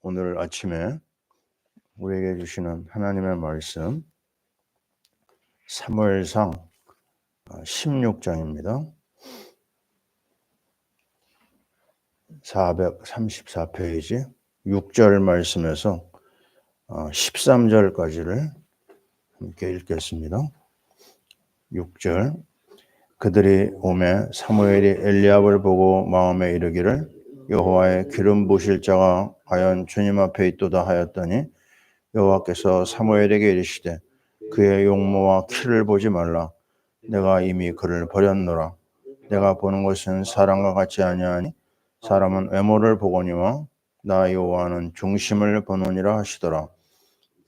오늘 아침에 우리에게 주시는 하나님의 말씀 사무엘상 16장입니다. 434페이지 6절 말씀에서 13절까지를 함께 읽겠습니다. 6절 그들이 오매 사무엘이 엘리압을 보고 마음에 이르기를 여호와의 기름 부으실 자가 과연 주님 앞에 있도다 하였더니 여호와께서 사무엘에게 이르시되 그의 용모와 키를 보지 말라. 내가 이미 그를 버렸노라. 내가 보는 것은 사람과 같지 아니하니 사람은 외모를 보거니와 나 여호와는 중심을 보느니라 하시더라.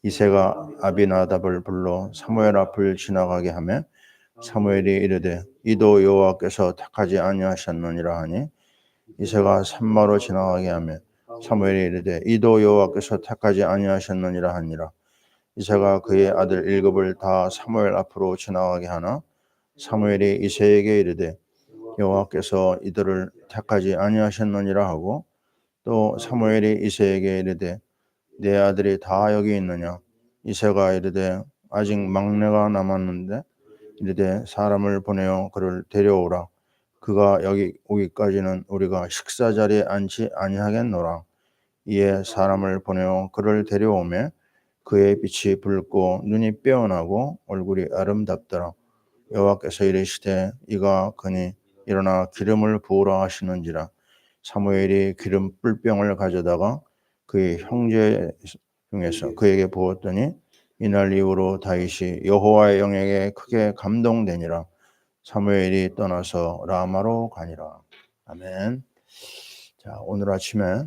이새가 아비나답을 불러 사무엘 앞을 지나가게 하며 사무엘이 이르되 이도 여호와께서 택하지 아니하셨느니라 하니 이새가 산마로 지나가게 하며 사무엘이 이르되 이도 여호와께서 택하지 아니하셨느니라 하니라. 이새가 그의 아들 일곱을 다 사무엘 앞으로 지나가게 하나 사무엘이 이새에게 이르되 여호와께서 이들을 택하지 아니하셨느니라 하고 또 사무엘이 이새에게 이르되 내 아들이 다 여기 있느냐. 이새가 이르되 아직 막내가 남았는데 이르되 사람을 보내어 그를 데려오라. 그가 여기 오기까지는 우리가 식사 자리에 앉지 아니하겠노라. 이에 사람을 보내어 그를 데려오매 그의 빛이 붉고 눈이 빼어나고 얼굴이 아름답더라. 여호와께서 이르시되 이가 그니 일어나 기름을 부으라 하시는지라. 사무엘이 기름 뿔병을 가져다가 그의 형제 중에서 그에게 부었더니 이날 이후로 다윗이 여호와의 영에게 크게 감동되니라. 사무엘이 떠나서 라마로 가니라. 아멘. 자, 오늘 아침에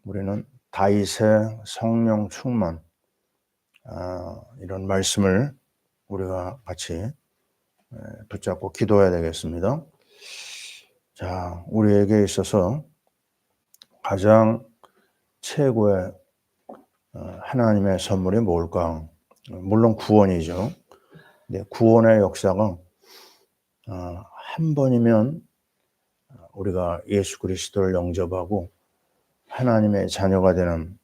우리는 다윗의 성령 충만 이런 말씀을 우리가 같이 붙잡고 기도해야 되겠습니다. 자, 우리에게 있어서 가장 최고의 하나님의 선물이 뭘까? 물론 구원이죠. 근데 구원의 역사가 한 번이면 우리가 예수 그리스도를 영접하고 하나님의 자녀가 되는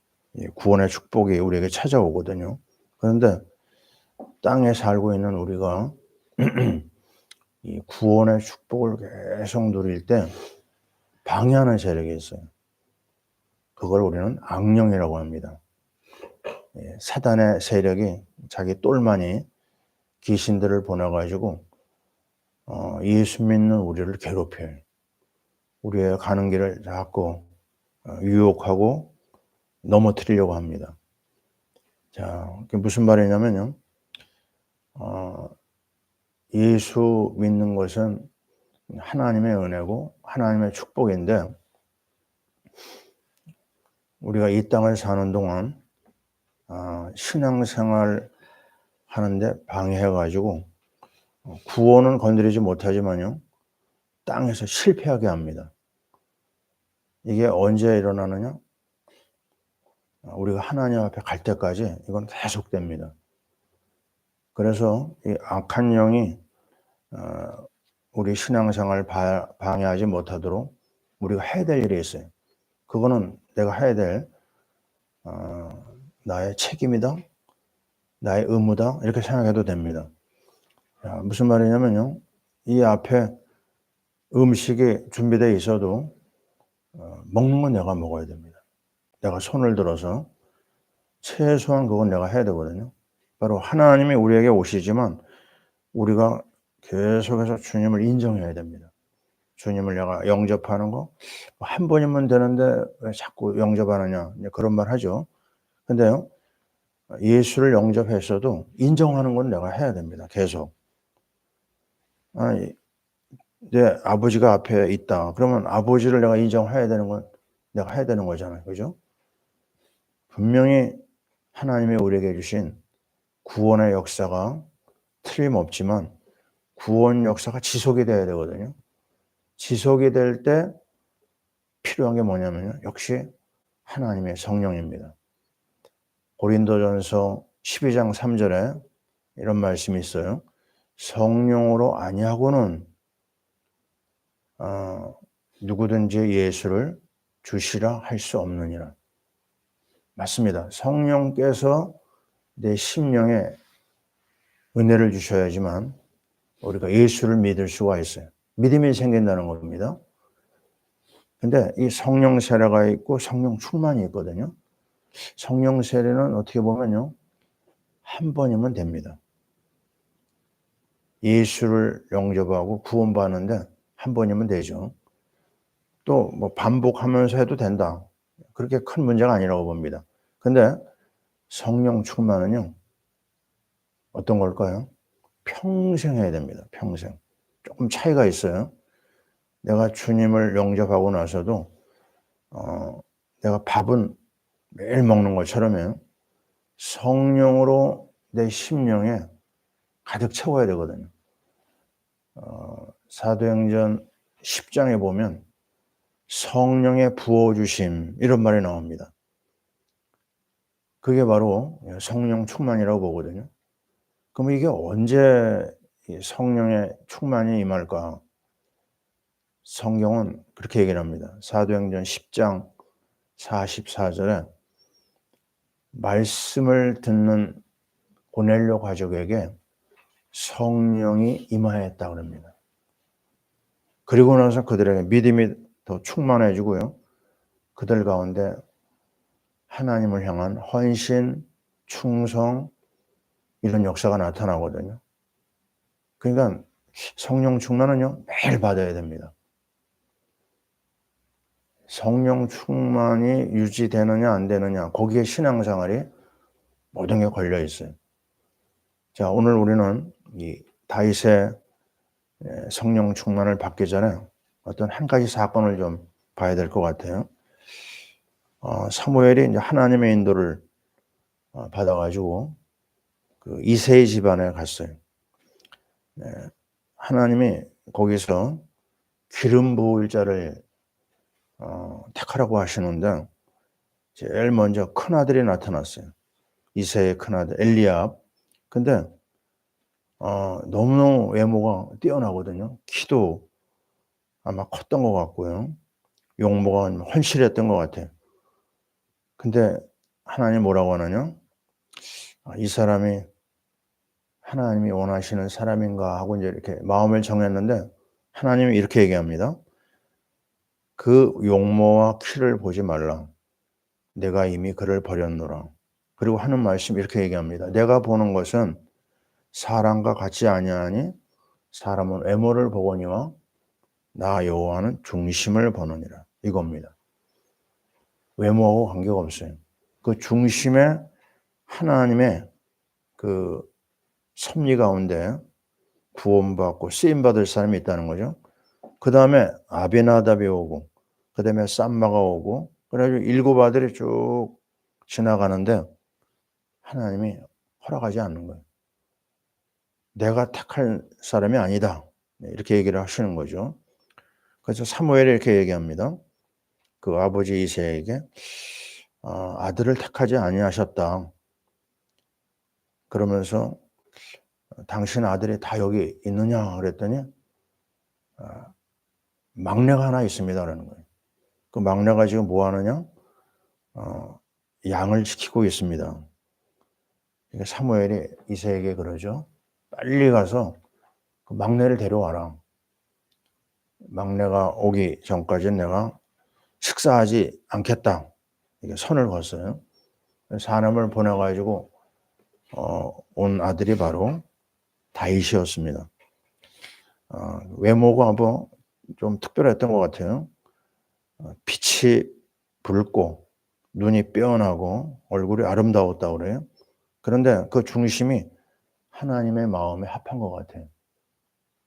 구원의 축복이 우리에게 찾아오거든요. 그런데 땅에 살고 있는 우리가 이 구원의 축복을 계속 누릴 때 방해하는 세력이 있어요. 그걸 우리는 악령이라고 합니다. 사단의 세력이 자기 똘마니 귀신들을 보내가지고 예수 믿는 우리를 괴롭혀요. 우리의 가는 길을 자꾸 유혹하고 넘어뜨리려고 합니다. 자, 그게 무슨 말이냐면요. 예수 믿는 것은 하나님의 은혜고 하나님의 축복인데 우리가 이 땅을 사는 동안 신앙생활 하는데 방해해가지고 구원은 건드리지 못하지만요. 땅에서 실패하게 합니다. 이게 언제 일어나느냐? 우리가 하나님 앞에 갈 때까지 이건 계속됩니다. 그래서 이 악한 영이 우리 신앙생활을 방해하지 못하도록 우리가 해야 될 일이 있어요. 그거는 내가 해야 될 나의 책임이다, 나의 의무다 이렇게 생각해도 됩니다. 자, 무슨 말이냐면요. 이 앞에 음식이 준비되어 있어도 먹는 건 내가 먹어야 됩니다. 내가 손을 들어서 최소한 그건 내가 해야 되거든요. 바로 하나님이 우리에게 오시지만 우리가 계속해서 주님을 인정해야 됩니다. 주님을 내가 영접하는 거 한 번이면 되는데 왜 자꾸 영접하느냐 그런 말 하죠. 근데요. 예수를 영접했어도 인정하는 건 내가 해야 됩니다. 계속. 내 아버지가 앞에 있다. 그러면 아버지를 내가 인정해야 되는 건 내가 해야 되는 거잖아요. 그죠? 분명히 하나님이 우리에게 주신 구원의 역사가 틀림없지만 구원 역사가 지속이 돼야 되거든요. 지속이 될 때 필요한 게 뭐냐면요. 역시 하나님의 성령입니다. 고린도전서 12장 3절에 이런 말씀이 있어요. 성령으로 아니하고는 누구든지 예수를 주시라 할 수 없느니라. 맞습니다. 성령께서 내 심령에 은혜를 주셔야지만 우리가 예수를 믿을 수가 있어요. 믿음이 생긴다는 겁니다. 근데 이 성령 세례가 있고 성령 충만이 있거든요. 성령 세례는 어떻게 보면요, 한 번이면 됩니다. 예수를 영접하고 구원받는데 한 번이면 되죠. 또 뭐 반복하면서 해도 된다. 그렇게 큰 문제가 아니라고 봅니다. 근데 성령 충만은요, 어떤 걸까요? 평생 해야 됩니다. 평생. 조금 차이가 있어요. 내가 주님을 영접하고 나서도 내가 밥은 매일 먹는 것처럼요, 성령으로 내 심령에 가득 채워야 되거든요. 사도행전 10장에 보면 성령의 부어주심 이런 말이 나옵니다. 그게 바로 성령 충만이라고 보거든요. 그럼 이게 언제 성령의 충만이 임할까? 성경은 그렇게 얘기를 합니다. 사도행전 10장 44절에 말씀을 듣는 고넬료 가족에게 성령이 임하였다 그럽니다. 그리고 나서 그들에게 믿음이 더 충만해지고요, 그들 가운데 하나님을 향한 헌신, 충성 이런 역사가 나타나거든요. 그러니까 성령 충만은요, 매일 받아야 됩니다. 성령 충만이 유지되느냐 안 되느냐, 거기에 신앙생활이 모든 게 걸려 있어요. 자, 오늘 우리는 이 다윗의 성령 충만을 받기 전에 어떤 한 가지 사건을 좀 봐야 될 것 같아요. 사무엘이 이제 하나님의 인도를 받아가지고 그 이새의 집안에 갔어요. 하나님이 거기서 기름 부을 자를 택하라고 하시는데 제일 먼저 큰아들이 나타났어요. 이새의 큰아들 엘리압. 근데 너무너무 외모가 뛰어나거든요. 키도 아마 컸던 것 같고요, 용모가 헌실했던 것 같아요. 근데 하나님 뭐라고 하느냐, 이 사람이 하나님이 원하시는 사람인가 하고 이제 이렇게 마음을 정했는데 하나님이 이렇게 얘기합니다. 그 용모와 키를 보지 말라. 내가 이미 그를 버렸노라. 그리고 하는 말씀 이렇게 얘기합니다. 내가 보는 것은 사람과 같지 아니하니 사람은 외모를 보거니와 나 여호와는 중심을 보느니라. 이겁니다. 외모하고 관계가 없어요. 그 중심에 하나님의 그 섭리 가운데 구원받고 쓰임받을 사람이 있다는 거죠. 그 다음에 아비나답이 오고, 그 다음에 쌈마가 오고, 그래가지고 7 아들이 쭉 지나가는데 하나님이 허락하지 않는 거예요. 내가 택할 사람이 아니다. 이렇게 얘기를 하시는 거죠. 그래서 사무엘이 이렇게 얘기합니다. 그 아버지 이새에게 아들을 택하지 아니하셨다. 그러면서 당신 아들이 다 여기 있느냐 그랬더니 막내가 하나 있습니다 라는 거예요. 그 막내가 지금 뭐 하느냐? 양을 지키고 있습니다. 사무엘이 이새에게 그러죠. 빨리 가서 그 막내를 데려와라. 막내가 오기 전까지는 내가 식사하지 않겠다. 이게 선을 그었어요. 사람을 보내가지고 온 아들이 바로 다윗이었습니다. 외모가 뭐 좀 특별했던 것 같아요. 빛이 붉고 눈이 빼어나고 얼굴이 아름다웠다고 그래요. 그런데 그 중심이 하나님의 마음에 합한 것 같아요.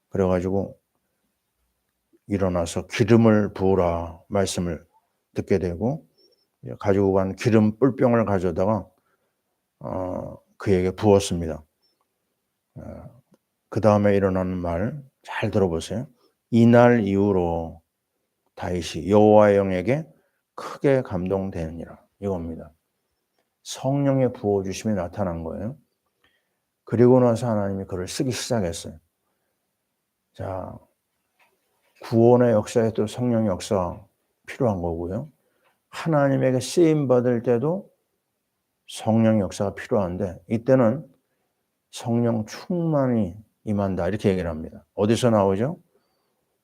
그래가지고 일어나서 기름을 부으라 말씀을 듣게 되고 가지고 간 기름 뿔병을 가져다가 그에게 부었습니다. 그 다음에 일어나는 말 잘 들어보세요. 이날 이후로 다윗이 여호와의 영에게 크게 감동되느니라. 이겁니다. 성령의 부어주심이 나타난 거예요. 그리고 나서 하나님이 그를 쓰기 시작했어요. 자, 구원의 역사에 또 성령의 역사가 필요한 거고요. 하나님에게 쓰임 받을 때도 성령 역사가 필요한데 이때는 성령 충만이 임한다 이렇게 얘기를 합니다. 어디서 나오죠?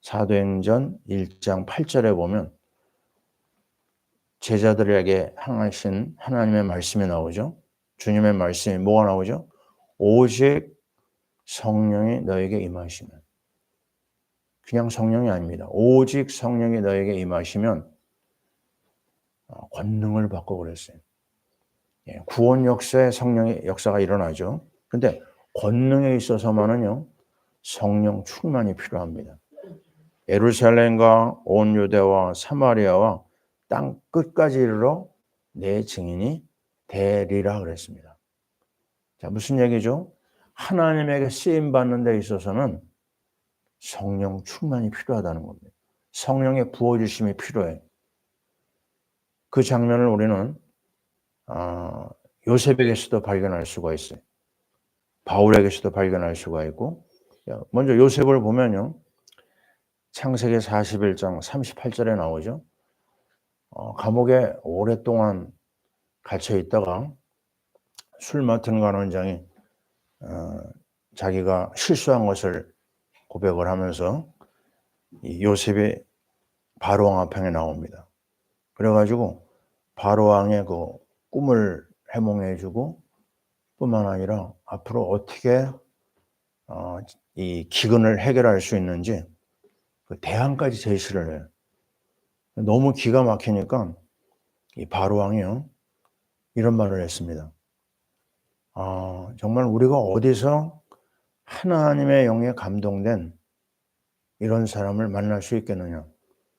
사도행전 1장 8절에 보면 제자들에게 향하신 하나님의 말씀이 나오죠. 주님의 말씀이 뭐가 나오죠? 오직 성령이 너에게 임하시면. 그냥 성령이 아닙니다. 오직 성령이 너에게 임하시면 권능을 받고 그랬어요. 구원 역사에 성령의 역사가 일어나죠. 근데 권능에 있어서만은요, 성령 충만이 필요합니다. 예루살렘과 온 유대와 사마리아와 땅 끝까지 이르러 내 증인이 되리라 그랬습니다. 자, 무슨 얘기죠? 하나님에게 쓰임 받는 데 있어서는 성령 충만이 필요하다는 겁니다. 성령의 부어주심이 필요해. 그 장면을 우리는 요셉에게서도 발견할 수가 있어요. 바울에게서도 발견할 수가 있고, 먼저 요셉을 보면요, 창세기 41장 38절에 나오죠. 감옥에 오랫동안 갇혀 있다가 술 맡은 관원장이 자기가 실수한 것을 고백을 하면서 이 요셉이 바로왕 앞에 나옵니다. 그래가지고 바로왕의 그 꿈을 해몽해주고 뿐만 아니라 앞으로 어떻게 이 기근을 해결할 수 있는지 그 대안까지 제시를 해요. 너무 기가 막히니까 이 바로왕이요 이런 말을 했습니다. 정말 우리가 어디서 하나님의 영에 감동된 이런 사람을 만날 수 있겠느냐.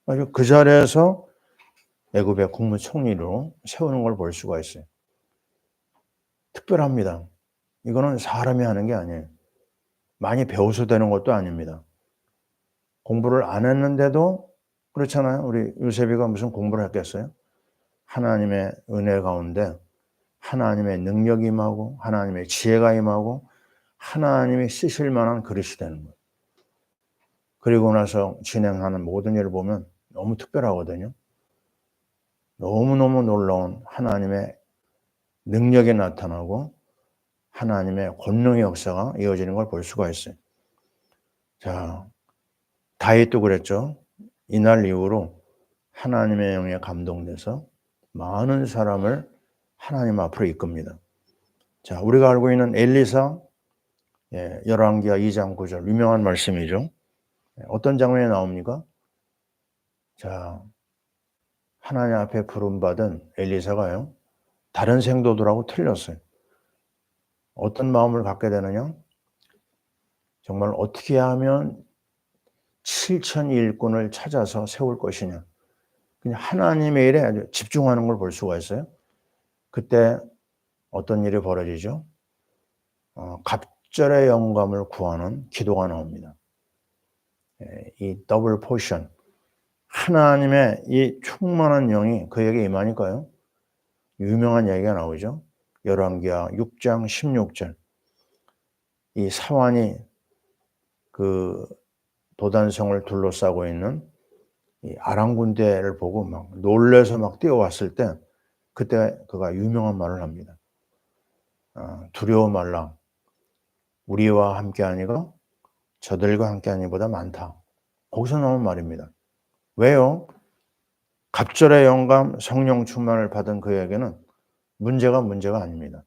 아주 그 자리에서 애굽의 국무총리로 세우는 걸 볼 수가 있어요. 특별합니다. 이거는 사람이 하는 게 아니에요. 많이 배워서 되는 것도 아닙니다. 공부를 안 했는데도 그렇잖아요. 우리 요셉이가 무슨 공부를 했겠어요? 하나님의 은혜 가운데 하나님의 능력이 임하고 하나님의 지혜가 임하고 하나님이 쓰실 만한 그릇이 되는 거예요. 그리고 나서 진행하는 모든 일을 보면 너무 특별하거든요. 너무너무 놀라운 하나님의 능력이 나타나고 하나님의 권능의 역사가 이어지는 걸 볼 수가 있어요. 자, 다윗도 그랬죠. 이날 이후로 하나님의 영에 감동돼서 많은 사람을 하나님 앞으로 이끕니다. 자, 우리가 알고 있는 엘리사, 열왕기하 2장 9절 유명한 말씀이죠. 어떤 장면에 나옵니까? 자, 하나님 앞에 부름받은 엘리사가요, 다른 생도들하고 틀렸어요. 어떤 마음을 갖게 되느냐? 정말 어떻게 하면 7천 일꾼을 찾아서 세울 것이냐. 그냥 하나님의 일에 아주 집중하는 걸 볼 수가 있어요. 그때 어떤 일이 벌어지죠? 갑절의 영감을 구하는 기도가 나옵니다. 이 더블 포션, 하나님의 이 충만한 영이 그에게 임하니까요. 유명한 얘기가 나오죠. 열왕기하 6장 16절. 이 사환이 그 도단성을 둘러싸고 있는 이 아람 군대를 보고 막 놀래서 막 뛰어왔을 때 그때 그가 유명한 말을 합니다. 두려워 말라. 우리와 함께하니가 저들과 함께하니보다 많다. 거기서 나온 말입니다. 왜요? 갑절의 영감 성령 충만을 받은 그에게는 문제가 아닙니다.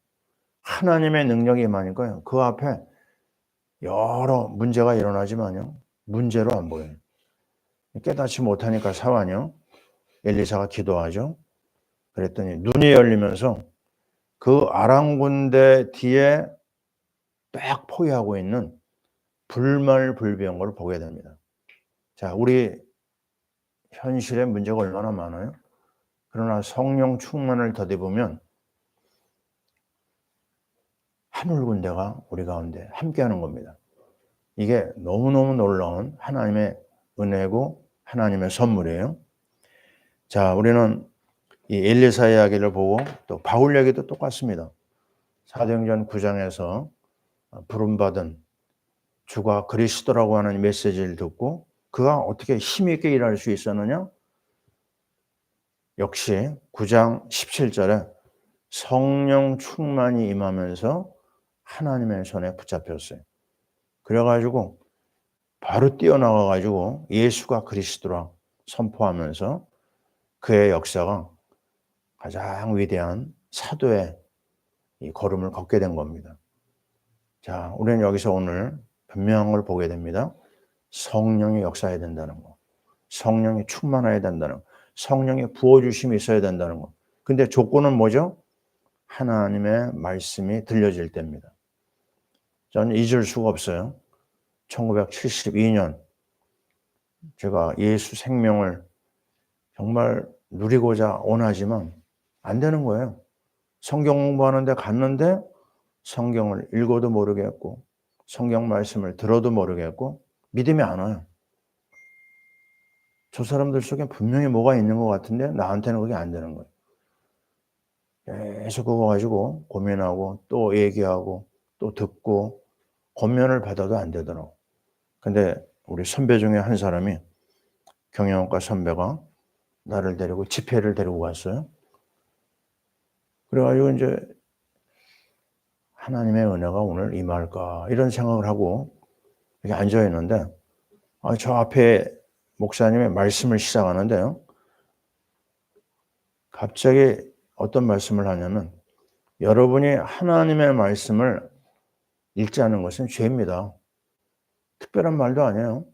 하나님의 능력이 임하니까요. 그 앞에 여러 문제가 일어나지만요. 문제로 안 보여요. 깨닫지 못하니까 사환이요. 엘리사가 기도하죠. 그랬더니 눈이 열리면서 그 아람 군대 뒤에 딱 포위하고 있는 불말불비한 걸 보게 됩니다. 자, 우리 현실에 문제가 얼마나 많아요? 그러나 성령 충만을 더디보면 하늘 군대가 우리 가운데 함께하는 겁니다. 이게 너무너무 놀라운 하나님의 은혜고 하나님의 선물이에요. 자, 우리는 이 엘리사 이야기를 보고 또 바울 이야기도 똑같습니다. 사도행전 9장에서 부름받은 주가 그리스도라고 하는 메시지를 듣고 그가 어떻게 힘있게 일할 수 있었느냐? 역시 9장 17절에 성령 충만이 임하면서 하나님의 손에 붙잡혔어요. 그래가지고 바로 뛰어나가가지고 예수가 그리스도라 선포하면서 그의 역사가 가장 위대한 사도의 이 걸음을 걷게 된 겁니다. 자, 우리는 여기서 오늘 분명한 걸 보게 됩니다. 성령이 역사해야 된다는 거. 성령이 충만해야 된다는 거. 성령의 부어주심이 있어야 된다는 거. 근데 조건은 뭐죠? 하나님의 말씀이 들려질 때입니다. 저는 잊을 수가 없어요. 1972년 제가 예수 생명을 정말 누리고자 원하지만 안 되는 거예요. 성경 공부하는데 갔는데 성경을 읽어도 모르겠고 성경 말씀을 들어도 모르겠고 믿음이 안 와요. 저 사람들 속에 분명히 뭐가 있는 것 같은데 나한테는 그게 안 되는 거예요. 계속 그거 가지고 고민하고 또 얘기하고 또 듣고 권면을 받아도 안 되더라고. 근데 우리 선배 중에 한 사람이 경영학과 선배가 나를 데리고 집회를 데리고 갔어요. 그래가지고 이제 하나님의 은혜가 오늘 임할까 이런 생각을 하고 이렇게 앉아 있는데 저 앞에 목사님의 말씀을 시작하는데요. 갑자기 어떤 말씀을 하냐면 여러분이 하나님의 말씀을 읽지 않는 것은 죄입니다. 특별한 말도 아니에요.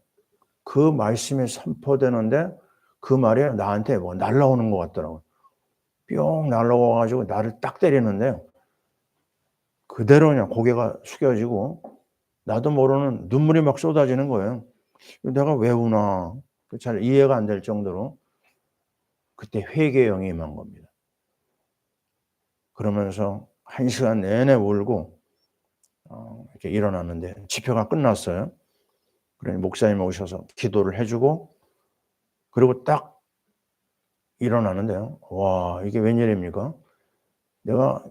그 말씀이 선포되는데 그 말이 나한테 뭐 날라오는 것 같더라고요. 뿅 날라와가지고 나를 딱 때리는데요. 그대로 그냥 고개가 숙여지고 나도 모르는 눈물이 막 쏟아지는 거예요. 내가 왜 우나 잘 이해가 안 될 정도로 그때 회개의 영이 임한 겁니다. 그러면서 1시간 내내 울고 이렇게 일어났는데 집회가 끝났어요. 그러니 목사님 오셔서 기도를 해주고 그리고 딱 일어나는데요. 와, 이게 웬일입니까? 내가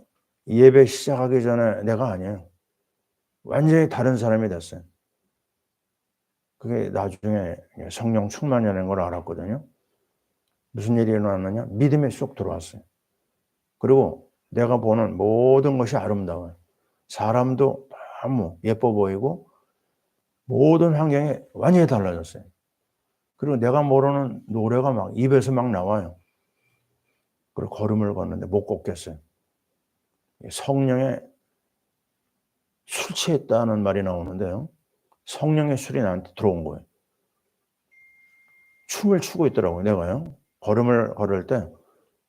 예배 시작하기 전에 내가 아니에요. 완전히 다른 사람이 됐어요. 그게 나중에 성령 충만이라는 걸 알았거든요. 무슨 일이 일어났느냐? 믿음이 쏙 들어왔어요. 그리고 내가 보는 모든 것이 아름다워요. 사람도 너무 예뻐 보이고 모든 환경이 완전히 달라졌어요. 그리고 내가 모르는 노래가 막 입에서 막 나와요. 그리고 걸음을 걷는데 못 걷겠어요. 성령에 술 취했다는 말이 나오는데요. 성령의 술이 나한테 들어온 거예요. 춤을 추고 있더라고요, 내가요. 걸음을 걸을 때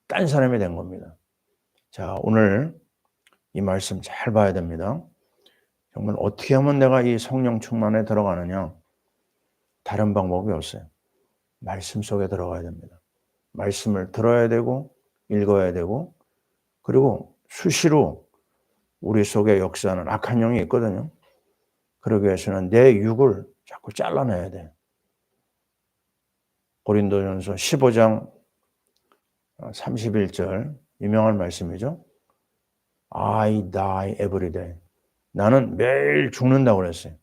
딴 사람이 된 겁니다. 자, 오늘 이 말씀 잘 봐야 됩니다. 정말 어떻게 하면 내가 이 성령 충만에 들어가느냐? 다른 방법이 없어요. 말씀 속에 들어가야 됩니다. 말씀을 들어야 되고 읽어야 되고 그리고 수시로 우리 속에 역사하는 악한 영이 있거든요. 그러기 위해서는 내 육을 자꾸 잘라내야 돼. 고린도전서 15장 31절 유명한 말씀이죠. I die every day. 나는 매일 죽는다고 그랬어요.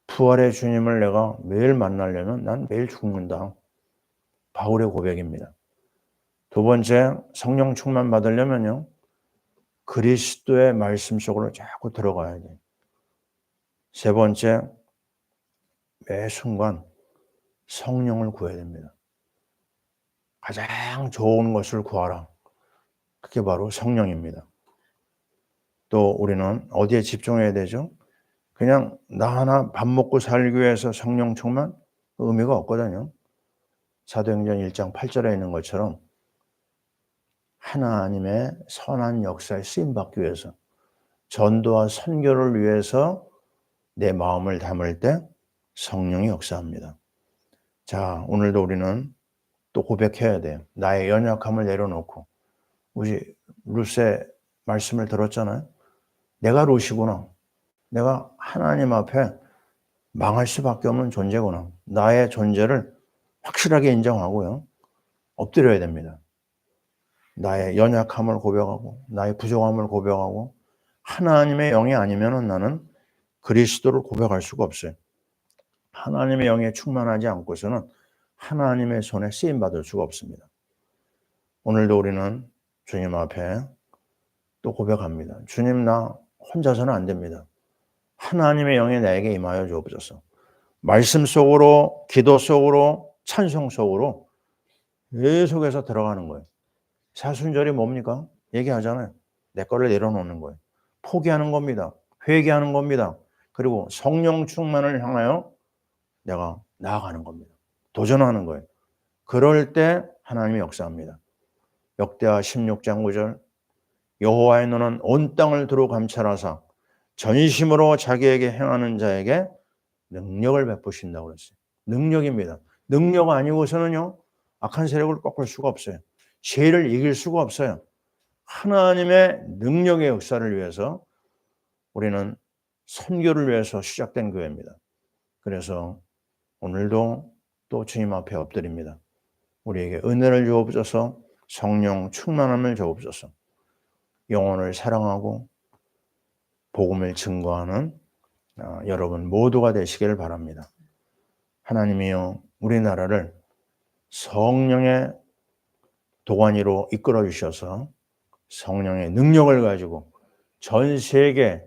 부활의 주님을 내가 매일 만나려면 난 매일 죽는다. 바울의 고백입니다. 두 번째, 성령 충만 받으려면요. 그리스도의 말씀 속으로 자꾸 들어가야 돼요. 세 번째, 매 순간 성령을 구해야 됩니다. 가장 좋은 것을 구하라. 그게 바로 성령입니다. 또 우리는 어디에 집중해야 되죠? 그냥 나 하나 밥 먹고 살기 위해서 성령 충만? 의미가 없거든요. 사도행전 1장 8절에 있는 것처럼 하나님의 선한 역사에 쓰임받기 위해서 전도와 선교를 위해서 내 마음을 담을 때 성령이 역사합니다. 자, 오늘도 우리는 또 고백해야 돼요. 나의 연약함을 내려놓고 우리 루세 말씀을 들었잖아요. 내가 루시구나. 내가 하나님 앞에 망할 수밖에 없는 존재구나. 나의 존재를 확실하게 인정하고요. 엎드려야 됩니다. 나의 연약함을 고백하고 나의 부족함을 고백하고 하나님의 영이 아니면 나는 그리스도를 고백할 수가 없어요. 하나님의 영에 충만하지 않고서는 하나님의 손에 쓰임받을 수가 없습니다. 오늘도 우리는 주님 앞에 또 고백합니다. 주님, 나 혼자서는 안 됩니다. 하나님의 영이 나에게 임하여 주옵소서. 말씀 속으로, 기도 속으로, 찬송 속으로 계속해서 들어가는 거예요. 사순절이 뭡니까? 얘기하잖아요. 내 거를 내려놓는 거예요. 포기하는 겁니다. 회개하는 겁니다. 그리고 성령 충만을 향하여 내가 나아가는 겁니다. 도전하는 거예요. 그럴 때 하나님이 역사합니다. 역대하 16장 9절 여호와의 눈은 온 땅을 두루 감찰하사 전심으로 자기에게 행하는 자에게 능력을 베푸신다고 그랬어요. 능력입니다. 능력 아니고서는요, 악한 세력을 꺾을 수가 없어요. 죄를 이길 수가 없어요. 하나님의 능력의 역사를 위해서 우리는 선교를 위해서 시작된 교회입니다. 그래서 오늘도 또 주님 앞에 엎드립니다. 우리에게 은혜를 주옵소서, 성령 충만함을 주옵소서, 영혼을 사랑하고 복음을 증거하는 여러분 모두가 되시기를 바랍니다. 하나님이여, 우리나라를 성령의 도가니로 이끌어 주셔서 성령의 능력을 가지고 전 세계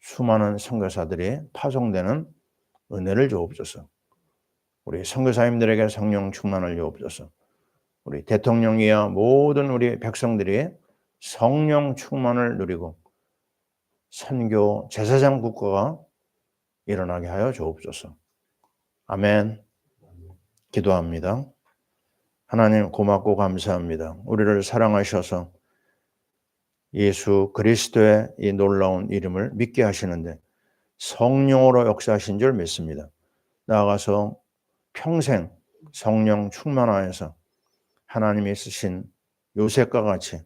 수많은 선교사들이 파송되는 은혜를 주옵소서. 우리 선교사님들에게 성령 충만을 주옵소서. 우리 대통령이야 모든 우리 백성들이 성령 충만을 누리고 선교 제사장 국가가 일어나게 하여 주옵소서. 아멘. 기도합니다. 하나님 고맙고 감사합니다. 우리를 사랑하셔서 예수 그리스도의 이 놀라운 이름을 믿게 하시는데 성령으로 역사하신 줄 믿습니다. 나아가서 평생 성령 충만하여서 하나님이 쓰신 요셉과 같이,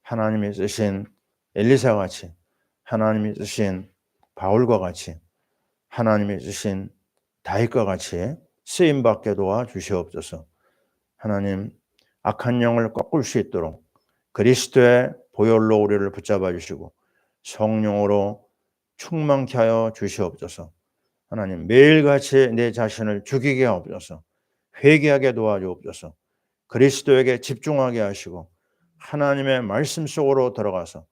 하나님이 쓰신 엘리사와 같이, 하나님이 쓰신 바울과 같이, 하나님이 쓰신 다윗과 같이 쓰임받게 도와 주시옵소서. 하나님, 악한 영을 꺾을 수 있도록 그리스도의 보혈로 우리를 붙잡아 주시고 성령으로 충만케 하여 주시옵소서. 하나님, 매일같이 내 자신을 죽이게 하옵소서. 회개하게 도와주옵소서. 그리스도에게 집중하게 하시고 하나님의 말씀 속으로 들어가서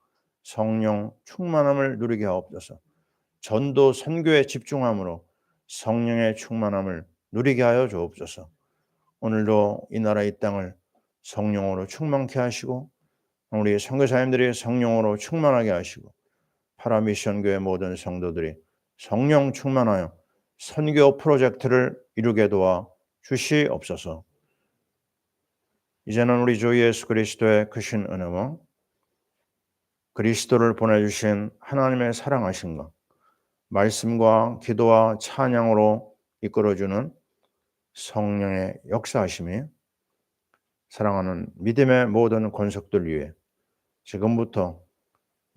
성령 충만함을 누리게 하옵소서. 전도 선교에 집중함으로 성령의 충만함을 누리게 하여 주옵소서. 오늘도 이 나라 이 땅을 성령으로 충만케 하시고 우리 선교사님들이 성령으로 충만하게 하시고 파라미션교회 모든 성도들이 성령 충만하여 선교 프로젝트를 이루게 도와 주시옵소서. 이제는 우리 주 예수 그리스도의 크신 은혜와 그리스도를 보내주신 하나님의 사랑하심과 말씀과 기도와 찬양으로 이끌어주는 성령의 역사하심이 사랑하는 믿음의 모든 권속들 위해 지금부터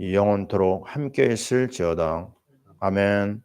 영원토록 함께 있을지어다. 아멘.